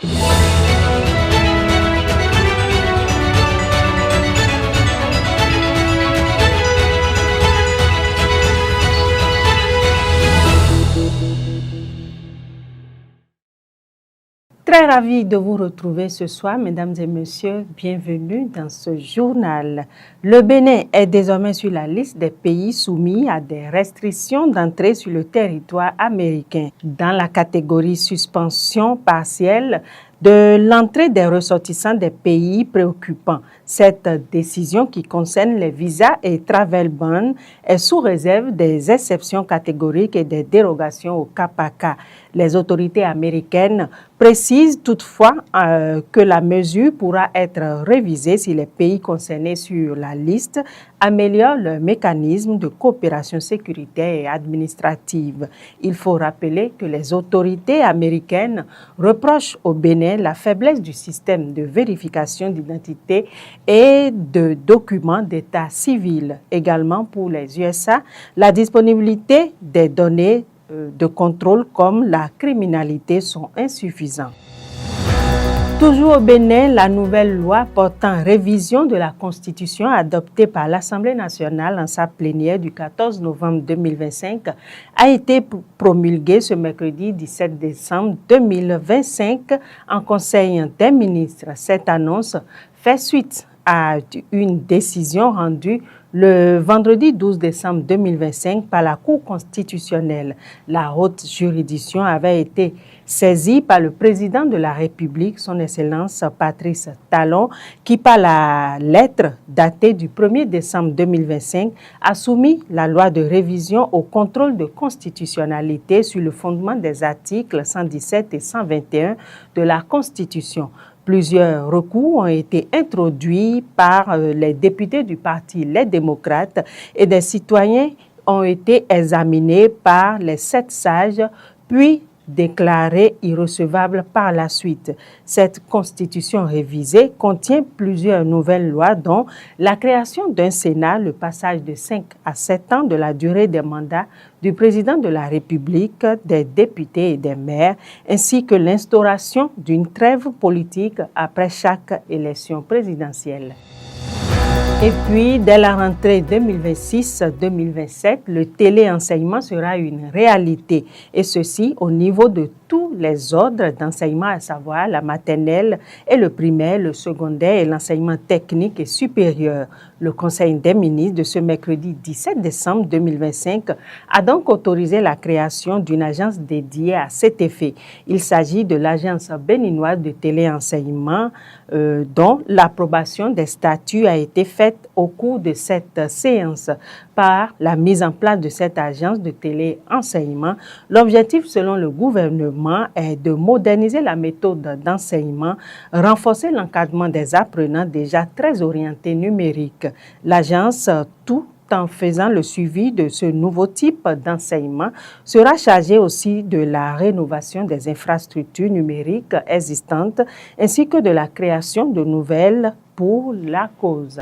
Très ravi de vous retrouver ce soir, mesdames et messieurs. Bienvenue dans ce journal. Le Bénin est désormais sur la liste des pays soumis à des restrictions d'entrée sur le territoire américain. Dans la catégorie suspension partielle de l'entrée des ressortissants des pays préoccupants. Cette décision qui concerne les visas et travel ban est sous réserve des exceptions catégoriques et des dérogations au cas par cas. Les autorités américaines précisent toutefois que la mesure pourra être révisée si les pays concernés sur la liste améliorent leur mécanisme de coopération sécuritaire et administrative. Il faut rappeler que les autorités américaines reprochent au Bénin la faiblesse du système de vérification d'identité et de documents d'état civil. Également pour les USA, la disponibilité des données de contrôle comme la criminalité sont insuffisants. Toujours au Bénin, la nouvelle loi portant révision de la Constitution adoptée par l'Assemblée nationale en sa plénière du 14 novembre 2025 a été promulguée ce mercredi 17 décembre 2025 en Conseil des ministres. Cette annonce fait suite à une décision rendue le vendredi 12 décembre 2025 par la Cour constitutionnelle. La haute juridiction avait été saisie par le président de la République, son Excellence Patrice Talon, qui par la lettre datée du 1er décembre 2025 a soumis la loi de révision au contrôle de constitutionnalité sur le fondement des articles 117 et 121 de la Constitution. Plusieurs recours ont été introduits par les députés du parti Les Démocrates et des citoyens ont été examinés par les 7 sages, puis déclarés irrecevables par la suite. Cette constitution révisée contient plusieurs nouvelles lois dont la création d'un Sénat, le passage de 5 à 7 ans de la durée des mandats du président de la République, des députés et des maires, ainsi que l'instauration d'une trêve politique après chaque élection présidentielle. Et puis, dès la rentrée 2026-2027, le téléenseignement sera une réalité, et ceci au niveau de tous les ordres d'enseignement, à savoir la maternelle et le primaire, le secondaire et l'enseignement technique et supérieur. Le Conseil des ministres de ce mercredi 17 décembre 2025 a donc autorisé la création d'une agence dédiée à cet effet. Il s'agit de l'Agence béninoise de téléenseignement dont l'approbation des statuts a été faite au cours de cette séance. Par la mise en place de cette agence de téléenseignement, l'objectif selon le gouvernement est de moderniser la méthode d'enseignement, renforcer l'encadrement des apprenants déjà très orientés numériques. L'agence, tout en faisant le suivi de ce nouveau type d'enseignement, sera chargée aussi de la rénovation des infrastructures numériques existantes ainsi que de la création de nouvelles pour la cause.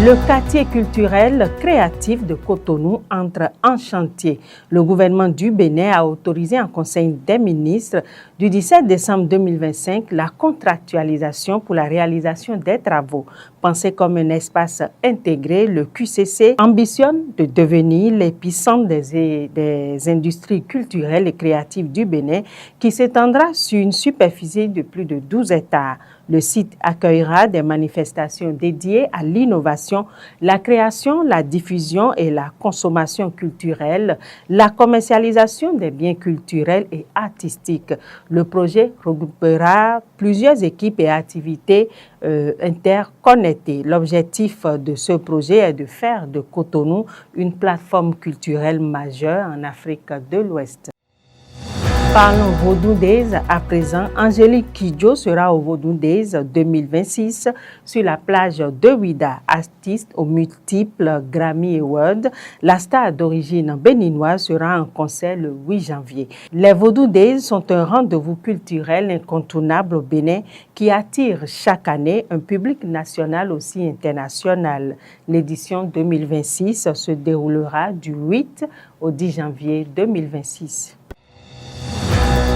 Le quartier culturel créatif de Cotonou entre en chantier. Le gouvernement du Bénin a autorisé en Conseil des ministres du 17 décembre 2025 la contractualisation pour la réalisation des travaux. Pensé comme un espace intégré, le QCC ambitionne de devenir l'épicentre des industries culturelles et créatives du Bénin qui s'étendra sur une superficie de plus de 12 hectares. Le site accueillera des manifestations dédiées à l'innovation, la création, la diffusion et la consommation culturelle, la commercialisation des biens culturels et artistiques. Le projet regroupera plusieurs équipes et activités interconnectées. L'objectif de ce projet est de faire de Cotonou une plateforme culturelle majeure en Afrique de l'Ouest. Parlons Vodou Days à présent. Angélique Kidjo sera au Vodou Days 2026 sur la plage de Ouida. Artiste aux multiples Grammy Awards, la star d'origine béninoise sera en concert le 8 janvier. Les Vodou Days sont un rendez-vous culturel incontournable au Bénin qui attire chaque année un public national aussi international. L'édition 2026 se déroulera du 8 au 10 janvier 2026.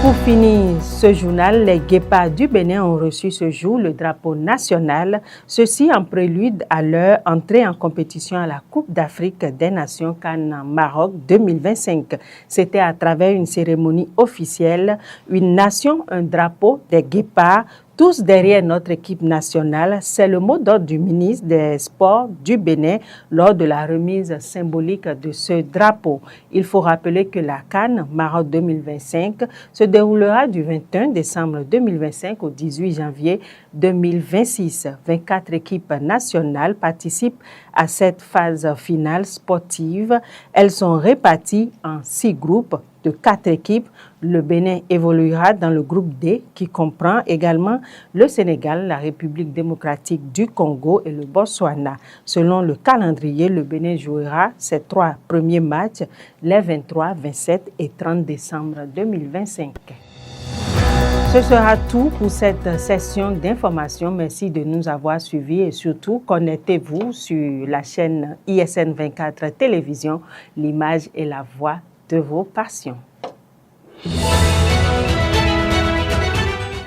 Pour finir ce journal, les guépards du Bénin ont reçu ce jour le drapeau national, ceci en prélude à leur entrée en compétition à la Coupe d'Afrique des Nations CAN Maroc 2025. C'était à travers une cérémonie officielle, une nation, un drapeau des guépards, tous derrière notre équipe nationale. C'est le mot d'ordre du ministre des Sports du Bénin lors de la remise symbolique de ce drapeau. Il faut rappeler que la CAN Maroc 2025 se déroulera du 21 décembre 2025 au 18 janvier 2026. 24 équipes nationales participent à cette phase finale sportive. Elles sont réparties en 6 groupes de 4 équipes. Le Bénin évoluera dans le groupe D qui comprend également le Sénégal, la République démocratique du Congo et le Botswana. Selon le calendrier, le Bénin jouera ses 3 premiers matchs les 23, 27 et 30 décembre 2025. Ce sera tout pour cette session d'information. Merci de nous avoir suivis et surtout connectez-vous sur la chaîne ISN 24 Télévision, l'image et la voix de vos passions.